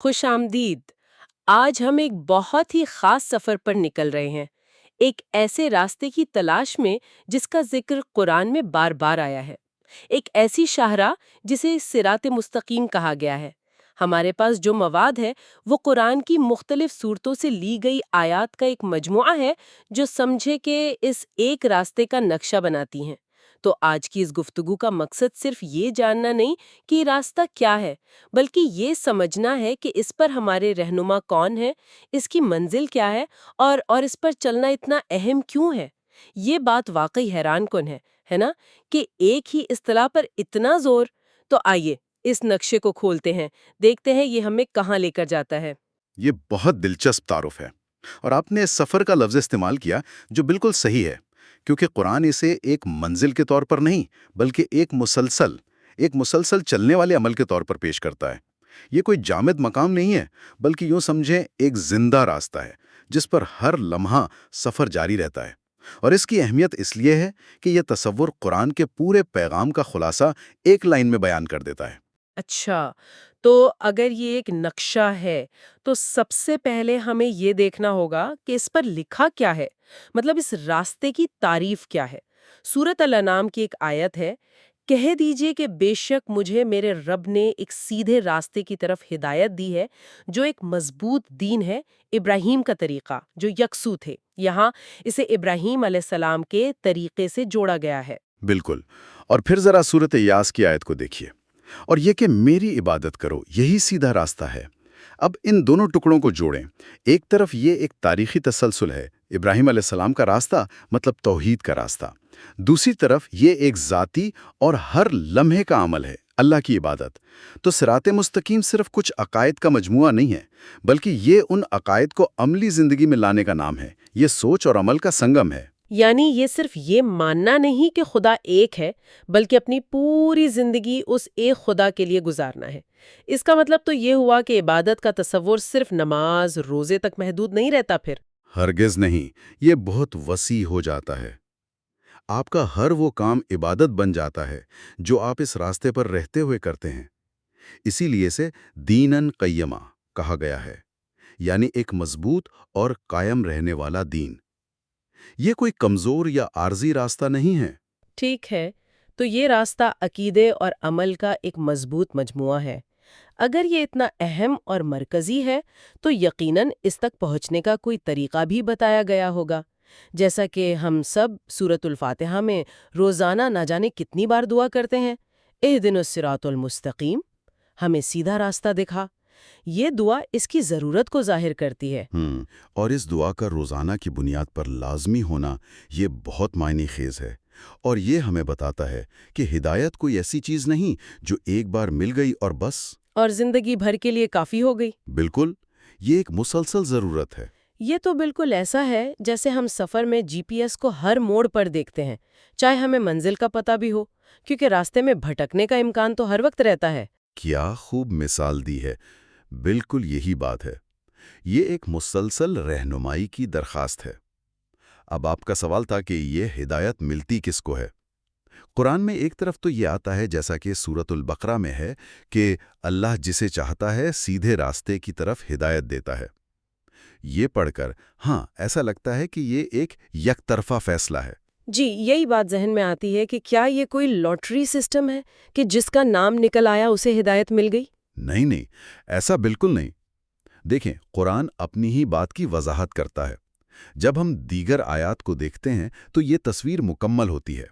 خوش آمدید۔ آج ہم ایک بہت ہی خاص سفر پر نکل رہے ہیں، ایک ایسے راستے کی تلاش میں جس کا ذکر قرآن میں بار بار آیا ہے، ایک ایسی شاہراہ جسے صراط مستقیم کہا گیا ہے۔ ہمارے پاس جو مواد ہے وہ قرآن کی مختلف صورتوں سے لی گئی آیات کا ایک مجموعہ ہے جو سمجھے کہ اس ایک راستے کا نقشہ بناتی ہیں۔ تو آج کی اس گفتگو کا مقصد صرف یہ جاننا نہیں کہ یہ راستہ کیا ہے، بلکہ یہ سمجھنا ہے کہ اس پر ہمارے رہنما کون ہے، اس کی منزل کیا ہے، اور اس پر چلنا اتنا اہم کیوں ہے۔ یہ بات واقعی حیران کن ہے نا، کہ ایک ہی اصطلاح پر اتنا زور۔ تو آئیے اس نقشے کو کھولتے ہیں، دیکھتے ہیں یہ ہمیں کہاں لے کر جاتا ہے۔ یہ بہت دلچسپ تعارف ہے اور آپ نے سفر کا لفظ استعمال کیا جو بالکل صحیح ہے، کیونکہ قرآن اسے ایک منزل کے طور پر نہیں بلکہ ایک مسلسل چلنے والے عمل کے طور پر پیش کرتا ہے۔ یہ کوئی جامد مقام نہیں ہے، بلکہ یوں سمجھیں ایک زندہ راستہ ہے جس پر ہر لمحہ سفر جاری رہتا ہے۔ اور اس کی اہمیت اس لیے ہے کہ یہ تصور قرآن کے پورے پیغام کا خلاصہ ایک لائن میں بیان کر دیتا ہے۔ اچھا، تو اگر یہ ایک نقشہ ہے تو سب سے پہلے ہمیں یہ دیکھنا ہوگا کہ اس پر لکھا کیا ہے، مطلب اس راستے کی تعریف کیا ہے۔ سورۃ الانعام کی ایک آیت ہے، کہہ دیجئے کہ بے شک مجھے میرے رب نے ایک سیدھے راستے کی طرف ہدایت دی ہے، جو ایک مضبوط دین ہے، ابراہیم کا طریقہ جو یکسو تھے۔ یہاں اسے ابراہیم علیہ السلام کے طریقے سے جوڑا گیا ہے۔ بالکل، اور پھر ذرا سورۃ یاس کی آیت کو دیکھیے، اور یہ کہ میری عبادت کرو، یہی سیدھا راستہ ہے۔ اب ان دونوں ٹکڑوں کو جوڑیں۔ ایک طرف یہ ایک تاریخی تسلسل ہے، ابراہیم علیہ السلام کا راستہ مطلب توحید کا راستہ۔ دوسری طرف یہ ایک ذاتی اور ہر لمحے کا عمل ہے، اللہ کی عبادت۔ تو صراط مستقیم صرف کچھ عقائد کا مجموعہ نہیں ہے، بلکہ یہ ان عقائد کو عملی زندگی میں لانے کا نام ہے، یہ سوچ اور عمل کا سنگم ہے۔ یعنی یہ صرف یہ ماننا نہیں کہ خدا ایک ہے، بلکہ اپنی پوری زندگی اس ایک خدا کے لیے گزارنا ہے۔ اس کا مطلب تو یہ ہوا کہ عبادت کا تصور صرف نماز، روزے تک محدود نہیں رہتا پھر۔ ہرگز نہیں، یہ بہت وسیع ہو جاتا ہے۔ آپ کا ہر وہ کام عبادت بن جاتا ہے جو آپ اس راستے پر رہتے ہوئے کرتے ہیں۔ اسی لیے اسے دیناً قیمہ کہا گیا ہے، یعنی ایک مضبوط اور قائم رہنے والا دین۔ یہ کوئی کمزور یا عارضی راستہ نہیں ہے۔ ٹھیک ہے، تو یہ راستہ عقیدے اور عمل کا ایک مضبوط مجموعہ ہے۔ اگر یہ اتنا اہم اور مرکزی ہے تو یقیناً اس تک پہنچنے کا کوئی طریقہ بھی بتایا گیا ہوگا، جیسا کہ ہم سب سورۃ الفاتحہ میں روزانہ نہ جانے کتنی بار دعا کرتے ہیں، اہدنا الصراط المستقیم، ہمیں سیدھا راستہ دکھا۔ یہ دعا اس کی ضرورت کو ظاہر کرتی ہے۔ اور اس دعا کا روزانہ کی بنیاد پر لازمی ہونا یہ بہت معنی خیز ہے، اور یہ ہمیں بتاتا ہے کہ ہدایت کوئی ایسی چیز نہیں جو ایک بار مل گئی اور بس۔ اور زندگی بھر کے لیے کافی ہو گئی۔ بالکل، یہ ایک مسلسل ضرورت ہے۔ یہ تو بالکل ایسا ہے جیسے ہم سفر میں جی پی ایس کو ہر موڑ پر دیکھتے ہیں، چاہے ہمیں منزل کا پتہ بھی ہو، کیونکہ راستے میں بھٹکنے کا امکان تو ہر وقت رہتا ہے۔ کیا خوب مثال دی ہے، بالکل یہی بات ہے۔ یہ ایک مسلسل رہنمائی کی درخواست ہے۔ اب آپ کا سوال تھا کہ یہ ہدایت ملتی کس کو ہے؟ قرآن میں ایک طرف تو یہ آتا ہے، جیسا کہ سورۃ البقرہ میں ہے، کہ اللہ جسے چاہتا ہے سیدھے راستے کی طرف ہدایت دیتا ہے۔ یہ پڑھ کر ایسا لگتا ہے کہ یہ ایک یک طرفہ فیصلہ ہے۔ جی، یہی بات ذہن میں آتی ہے کہ کیا یہ کوئی لاٹری سسٹم ہے کہ جس کا نام نکل آیا اسے ہدایت مل گئی؟ نہیں، ایسا بالکل نہیں۔ دیکھیں، قرآن اپنی ہی بات کی وضاحت کرتا ہے۔ جب ہم دیگر آیات کو دیکھتے ہیں تو یہ تصویر مکمل ہوتی ہے۔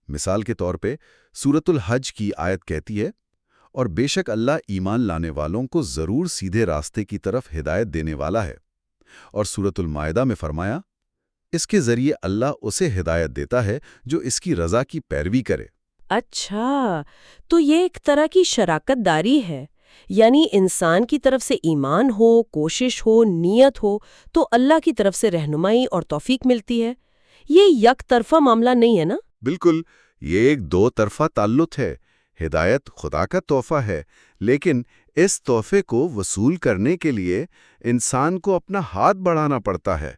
مثال کے طور پہ سورۃ الحج کی آیت کہتی ہے، اور بے شک اللہ ایمان لانے والوں کو ضرور سیدھے راستے کی طرف ہدایت دینے والا ہے۔ اور سورۃ المائدہ میں فرمایا، اس کے ذریعے اللہ اسے ہدایت دیتا ہے جو اس کی رضا کی پیروی کرے۔ اچھا، تو یہ ایک طرح کی شراکت داری ہے، یعنی انسان کی طرف سے ایمان ہو، کوشش ہو، نیت ہو، تو اللہ کی طرف سے رہنمائی اور توفیق ملتی ہے۔ یہ یک طرفہ معاملہ نہیں ہے نا؟ بالکل، یہ ایک دو طرفہ تعلق ہے۔ ہدایت خدا کا تحفہ ہے، لیکن اس تحفے کو وصول کرنے کے لیے انسان کو اپنا ہاتھ بڑھانا پڑتا ہے۔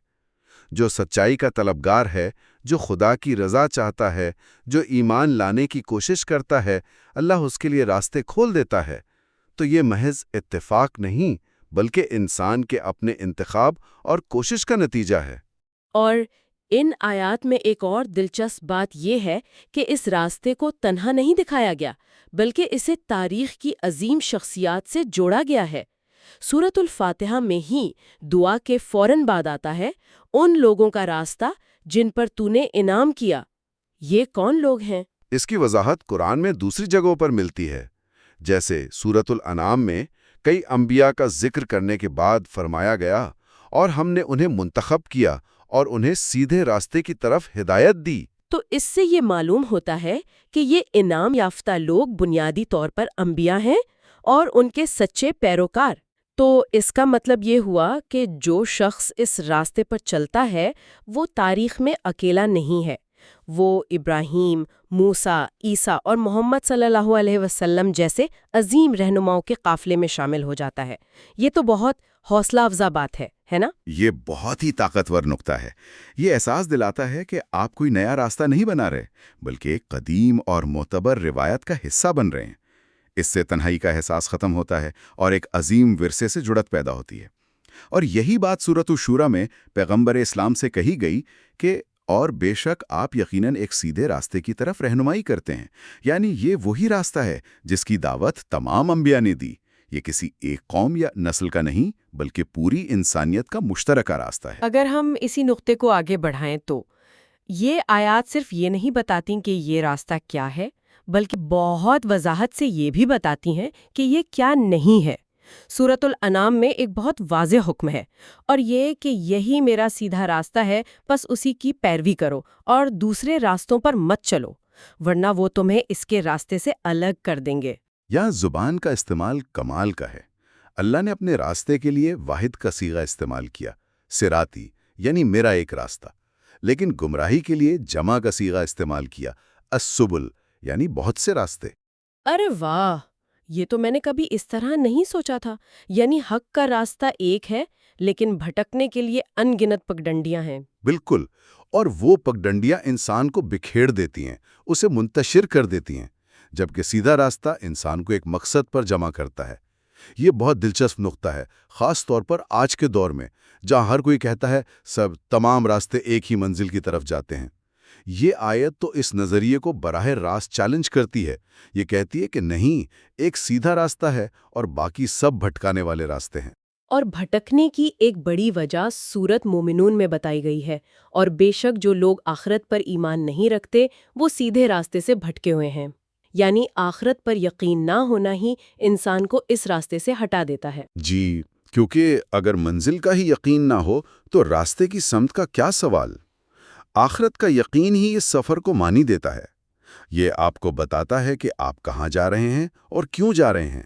جو سچائی کا طلبگار ہے، جو خدا کی رضا چاہتا ہے، جو ایمان لانے کی کوشش کرتا ہے، اللہ اس کے لیے راستے کھول دیتا ہے۔ تو یہ محض اتفاق نہیں بلکہ انسان کے اپنے انتخاب اور کوشش کا نتیجہ ہے۔ اور ان آیات میں ایک اور دلچسپ بات یہ ہے کہ اس راستے کو تنہا نہیں دکھایا گیا بلکہ اسے تاریخ کی عظیم شخصیات سے جوڑا گیا ہے۔ سورۃ الفاتحہ میں ہی دعا کے فوراً بعد آتا ہے، ان لوگوں کا راستہ جن پر تو نے انعام کیا۔ یہ کون لوگ ہیں؟ اس کی وضاحت قرآن میں دوسری جگہوں پر ملتی ہے، جیسے سورۃ الانعام میں کئی انبیاء کا ذکر کرنے کے بعد فرمایا گیا اور ہم نے انہیں منتخب کیا اور انہیں سیدھے راستے کی طرف ہدایت دی۔ تو اس سے یہ معلوم ہوتا ہے کہ یہ انعام یافتہ لوگ بنیادی طور پر انبیاء ہیں اور ان کے سچے پیروکار۔ تو اس کا مطلب یہ ہوا کہ جو شخص اس راستے پر چلتا ہے وہ تاریخ میں اکیلا نہیں ہے، وہ ابراہیم، موسیٰ، عیسیٰ اور محمد صلی اللہ علیہ وسلم جیسے عظیم رہنماؤں کے قافلے میں شامل ہو جاتا ہے۔ یہ تو بہت حوصلہ افزا بات ہے نا؟ یہ بہت ہی طاقتور نقطہ ہے۔ یہ احساس دلاتا ہے کہ آپ کوئی نیا راستہ نہیں بنا رہے بلکہ ایک قدیم اور معتبر روایت کا حصہ بن رہے ہیں۔ اس سے تنہائی کا احساس ختم ہوتا ہے اور ایک عظیم ورثے سے جڑت پیدا ہوتی ہے۔ اور یہی بات سورۃ الشورى میں پیغمبر اسلام سے کہی گئی کہ اور بے شک آپ یقیناً ایک سیدھے راستے کی طرف رہنمائی کرتے ہیں، یعنی یہ وہی راستہ ہے جس کی دعوت تمام انبیاء نے دی۔ یہ کسی ایک قوم یا نسل کا نہیں بلکہ پوری انسانیت کا مشترکہ راستہ ہے۔ اگر ہم اسی نقطے کو آگے بڑھائیں تو یہ آیات صرف یہ نہیں بتاتی کہ یہ راستہ کیا ہے، بلکہ بہت وضاحت سے یہ بھی بتاتی ہیں کہ یہ کیا نہیں ہے۔ سورۃ الانعام میں ایک بہت واضح حکم ہے، اور یہ کہ یہی میرا سیدھا راستہ ہے، بس اسی کی پیروی کرو اور دوسرے راستوں پر مت چلو، ورنہ وہ تمہیں اس کے راستے سے الگ کر دیں گے۔ یہاں زبان کا استعمال کمال کا ہے۔ اللہ نے اپنے راستے کے لیے واحد کا صیغہ استعمال کیا، صراطی، یعنی میرا ایک راستہ، لیکن گمراہی کے لیے جمع کا صیغہ استعمال کیا، السبل، یعنی بہت سے راستے۔ ارے واہ، یہ تو میں نے کبھی اس طرح نہیں سوچا تھا۔ یعنی حق کا راستہ ایک ہے لیکن بھٹکنے کے لیے ان گنت پگڈنڈیاں ہیں۔ بالکل، اور وہ پگڈنڈیاں انسان کو بکھیر دیتی ہیں، اسے منتشر کر دیتی ہیں، جبکہ سیدھا راستہ انسان کو ایک مقصد پر جمع کرتا ہے۔ یہ بہت دلچسپ نقطہ ہے، خاص طور پر آج کے دور میں جہاں ہر کوئی کہتا ہے تمام راستے ایک ہی منزل کی طرف جاتے ہیں۔ یہ آیت تو اس نظریے کو براہ راست چیلنج کرتی ہے۔ یہ کہتی ہے کہ نہیں، ایک سیدھا راستہ ہے اور باقی سب بھٹکانے والے راستے ہیں۔ اور بھٹکنے کی ایک بڑی وجہ سورۃ مومنون میں بتائی گئی ہے، اور بے شک جو لوگ آخرت پر ایمان نہیں رکھتے وہ سیدھے راستے سے بھٹکے ہوئے ہیں۔ یعنی آخرت پر یقین نہ ہونا ہی انسان کو اس راستے سے ہٹا دیتا ہے۔ جی، کیونکہ اگر منزل کا ہی یقین نہ ہو تو راستے کی سمت کا کیا سوال؟ آخرت کا یقین ہی اس سفر کو معنی دیتا ہے۔ یہ آپ کو بتاتا ہے کہ آپ کہاں جا رہے ہیں اور کیوں جا رہے ہیں۔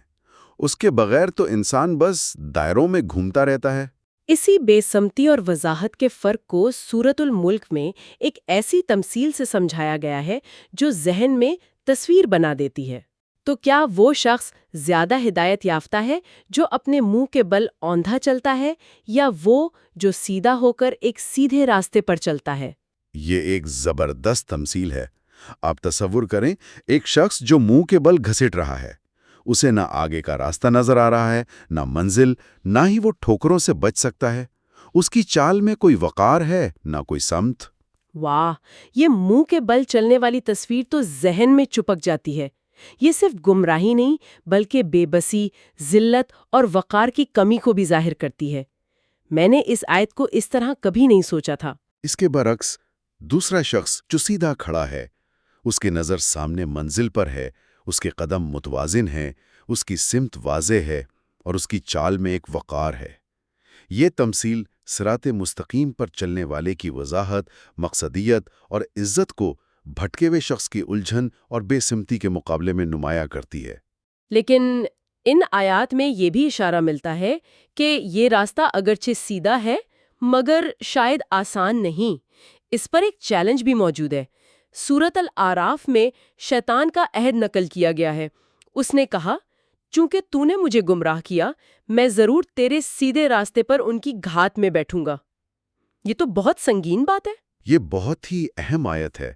اس کے بغیر تو انسان بس دائروں میں گھومتا رہتا ہے۔ اسی بے سمتی اور وضاحت کے فرق کو سورۃ الملک میں ایک ایسی تمثیل سے سمجھایا گیا ہے جو ذہن میں تصویر بنا دیتی ہے۔ تو کیا وہ شخص زیادہ ہدایت یافتہ ہے جو اپنے منہ کے بل اوندھا چلتا ہے، یا وہ جو سیدھا ہو کر ایک سیدھے راستے پر چلتا ہے؟ یہ ایک زبردست تمثیل ہے۔ آپ تصور کریں، ایک شخص جو منہ کے بل گھسٹ رہا ہے، اسے نہ آگے کا راستہ نظر آ رہا ہے، نہ منزل، نہ ہی وہ ٹھوکروں سے بچ سکتا ہے۔ اس کی چال میں کوئی وقار ہے، نہ کوئی سمت۔ واہ، یہ منہ کے بل چلنے والی تصویر تو ذہن میں چپک جاتی ہے۔ یہ صرف گمراہی نہیں بلکہ بے بسی، ذلت اور وقار کی کمی کو بھی ظاہر کرتی ہے۔ میں نے اس آیت کو اس طرح کبھی نہیں سوچا تھا۔ اس کے برعکس دوسرا شخص جو سیدھا کھڑا ہے، اس کی نظر سامنے منزل پر ہے، اس کے قدم متوازن ہیں، اس کی سمت واضح ہے اور اس کی چال میں ایک وقار ہے۔ یہ تمثیل صراط مستقیم پر چلنے والے کی وضاحت، مقصدیت اور عزت کو بھٹکے ہوئے شخص کی الجھن اور بے سمتی کے مقابلے میں نمایاں کرتی ہے۔ لیکن ان آیات میں یہ بھی اشارہ ملتا ہے کہ یہ راستہ اگرچہ سیدھا ہے مگر شاید آسان نہیں۔ اس پر ایک چیلنج بھی موجود ہے۔ سورۃ الاعراف میں شیطان کا عہد نقل کیا گیا ہے۔ اس نے کہا، چونکہ تو نے مجھے گمراہ کیا، میں ضرور تیرے سیدھے راستے پر ان کی گھات میں بیٹھوں گا۔ یہ تو بہت سنگین بات ہے۔ یہ بہت ہی اہم آیت ہے۔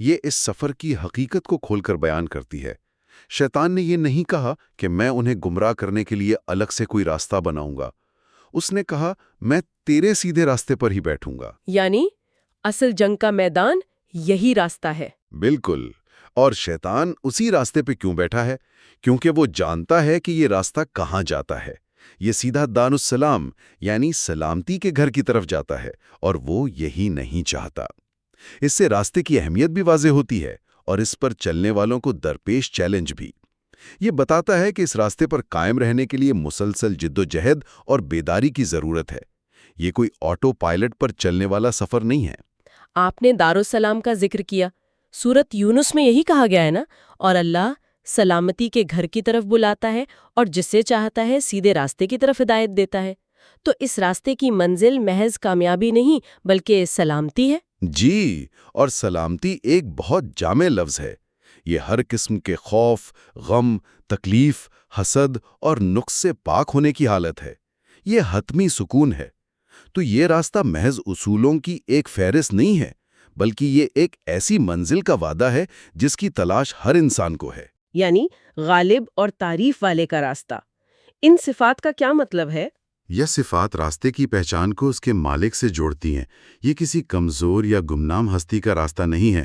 یہ اس سفر کی حقیقت کو کھول کر بیان کرتی ہے۔ شیطان نے یہ نہیں کہا کہ میں انہیں گمراہ کرنے کے لیے الگ سے کوئی راستہ بناؤں گا۔ اس نے کہا میں تیرے سیدھے راستے پر ہی بیٹھوں گا۔ یعنی اصل جنگ کا میدان یہی راستہ ہے۔ بالکل۔ اور شیطان اسی راستے پہ کیوں بیٹھا ہے؟ کیونکہ وہ جانتا ہے کہ یہ راستہ کہاں جاتا ہے۔ یہ سیدھا دار السلام یعنی سلامتی کے گھر کی طرف جاتا ہے، اور وہ یہی نہیں چاہتا۔ اس سے راستے کی اہمیت بھی واضح ہوتی ہے اور اس پر چلنے والوں کو درپیش چیلنج بھی۔ یہ بتاتا ہے کہ اس راستے پر قائم رہنے کے لیے مسلسل جد و جہد اور بیداری کی ضرورت ہے۔ یہ کوئی آٹو پائلٹ پر چلنے والا سفر نہیں ہے۔ آپ نے دارالسلام کا ذکر کیا۔ سورت یونس میں یہی کہا گیا ہے نا، اور اللہ سلامتی کے گھر کی طرف بلاتا ہے اور جسے چاہتا ہے سیدھے راستے کی طرف ہدایت دیتا ہے۔ تو اس راستے کی منزل محض کامیابی نہیں بلکہ سلامتی ہے۔ جی، اور سلامتی ایک بہت جامع لفظ ہے۔ یہ ہر قسم کے خوف، غم، تکلیف، حسد اور نقص سے پاک ہونے کی حالت ہے۔ یہ حتمی سکون ہے۔ تو یہ راستہ محض اصولوں کی ایک فہرست نہیں ہے، بلکہ یہ ایک ایسی منزل کا وعدہ ہے جس کی تلاش ہر انسان کو ہے۔ یعنی غالب اور تعریف والے کا راستہ۔ ان صفات کا کیا مطلب ہے؟ یہ صفات راستے کی پہچان کو اس کے مالک سے جوڑتی ہیں۔ یہ کسی کمزور یا گمنام ہستی کا راستہ نہیں ہے۔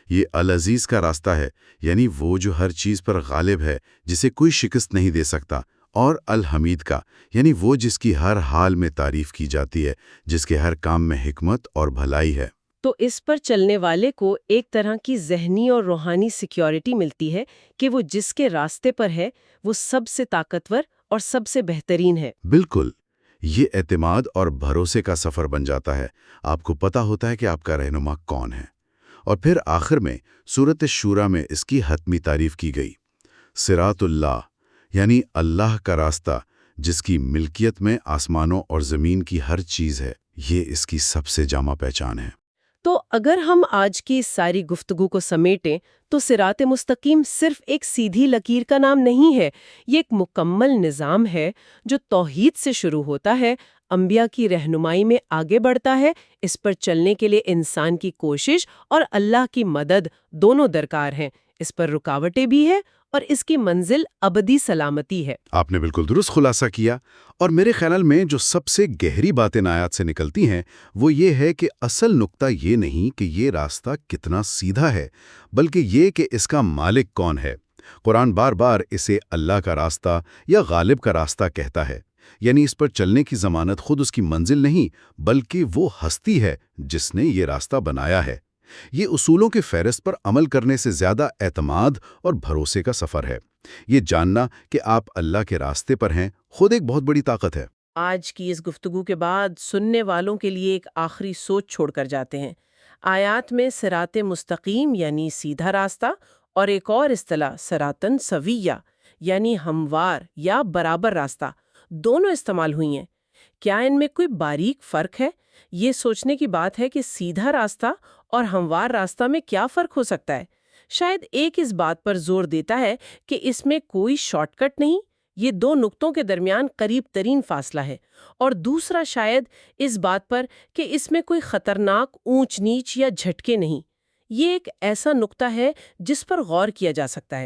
یہ العزیز کا راستہ ہے، یعنی وہ جو ہر چیز پر غالب ہے، جسے کوئی شکست نہیں دے سکتا، اور الحمید کا، یعنی وہ جس کی ہر حال میں تعریف کی جاتی ہے، جس کے ہر کام میں حکمت اور بھلائی ہے۔ تو اس پر چلنے والے کو ایک طرح کی ذہنی اور روحانی سیکیورٹی ملتی ہے کہ وہ جس کے راستے پر ہے وہ سب سے طاقتور اور سب سے بہترین ہے۔ بالکل، یہ اعتماد اور بھروسے کا سفر بن جاتا ہے۔ آپ کو پتہ ہوتا ہے کہ آپ کا رہنما کون ہے۔ اور پھر آخر میں سورۃ الشورى میں اس کی حتمی تعریف کی گئی۔ صراط اللہ، یعنی اللہ کا راستہ، جس کی ملکیت میں آسمانوں اور زمین کی ہر چیز ہے، یہ اس کی سب سے جامع پہچان ہے۔ تو اگر ہم آج کی اس ساری گفتگو کو سمیٹیں تو صراط مستقیم صرف ایک سیدھی لکیر کا نام نہیں ہے، یہ ایک مکمل نظام ہے جو توحید سے شروع ہوتا ہے، انبیاء کی رہنمائی میں آگے بڑھتا ہے۔ اس پر چلنے کے لیے انسان کی کوشش اور اللہ کی مدد دونوں درکار ہیں۔ اس پر رکاوٹیں بھی ہیں اور اس کی منزل ابدی سلامتی ہے۔ آپ نے بالکل درست خلاصہ کیا، اور میرے خیال میں جو سب سے گہری باتیں آیات سے نکلتی ہیں وہ یہ ہے کہ اصل نقطہ یہ نہیں کہ یہ راستہ کتنا سیدھا ہے، بلکہ یہ کہ اس کا مالک کون ہے۔ قرآن بار بار اسے اللہ کا راستہ یا غالب کا راستہ کہتا ہے، یعنی اس پر چلنے کی ضمانت خود اس کی منزل نہیں بلکہ وہ ہستی ہے جس نے یہ راستہ بنایا ہے۔ یہ اصولوں کے فہرست پر عمل کرنے سے زیادہ اعتماد اور بھروسے کا سفر ہے۔ یہ جاننا کہ آپ اللہ کے راستے پر ہیں خود ایک بہت بڑی طاقت ہے۔ آج کی اس گفتگو کے بعد سننے والوں کے لیے ایک آخری سوچ چھوڑ کر جاتے ہیں۔ آیات میں صراط مستقیم یعنی سیدھا راستہ اور ایک اور اصطلاح صراطن سویہ یعنی ہموار یا برابر راستہ دونوں استعمال ہوئی ہیں۔ کیا ان میں کوئی باریک فرق ہے؟ یہ سوچنے کی بات ہے کہ سیدھا راستہ اور ہموار راستہ میں کیا فرق ہو سکتا ہے؟ شاید ایک اس بات پر زور دیتا ہے کہ اس میں کوئی شارٹ کٹ نہیں، یہ دو نقطوں کے درمیان قریب ترین فاصلہ ہے، اور دوسرا شاید اس بات پر کہ اس میں کوئی خطرناک اونچ نیچ یا جھٹکے نہیں۔ یہ ایک ایسا نقطہ ہے جس پر غور کیا جا سکتا ہے۔